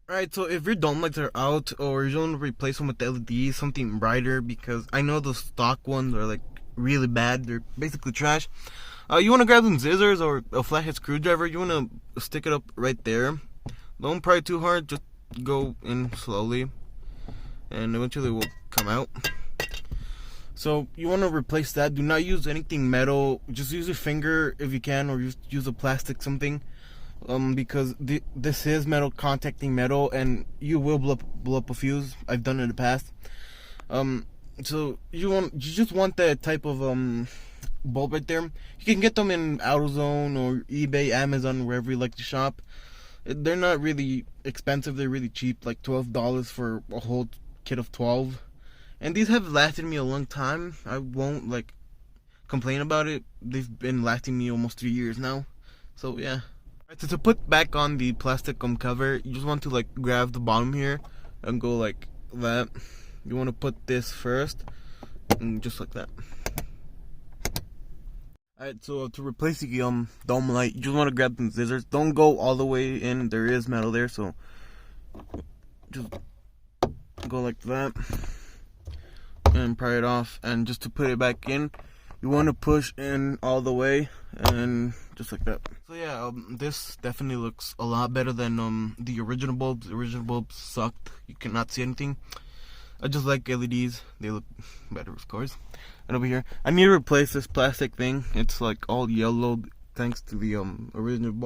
Alright, so if your dome lights are out or you want to replace them with LEDs, something brighter, because I know the stock ones are like really bad. They're basically trash. You want to grab some scissors or a flathead screwdriver. You want to stick it up right there. Don't pry too hard. Just go in slowly, and eventually it will come out. So you want to replace that. Do not use anything metal. Just use your finger if you can, or use a plastic something. Because this is metal contacting metal, and you will blow up a fuse. I've done it in the past. So you just want that type of bulb right there. You can get them in AutoZone or eBay, Amazon, wherever you like to shop. They're not really expensive. They're really cheap, like $12 for a whole kit of 12. And these have lasted me a long time. I won't like complain about it. They've been lasting me almost 3 years now. So yeah. Alright, so to put back on the plastic cover, you just want to like grab the bottom here and go like that. You want to put this first, and just like that. Alright, so to replace the dome light, you just want to grab some scissors. Don't go all the way in. There is metal there, so just go like that and pry it off. And just to put it back in, you want to push in all the way, and just like that. So yeah, this definitely looks a lot better than the original bulbs. The original bulbs sucked. You cannot see anything. I just like LEDs. They look better, of course. And over here, I need to replace this plastic thing. It's like all yellowed thanks to the original bulb.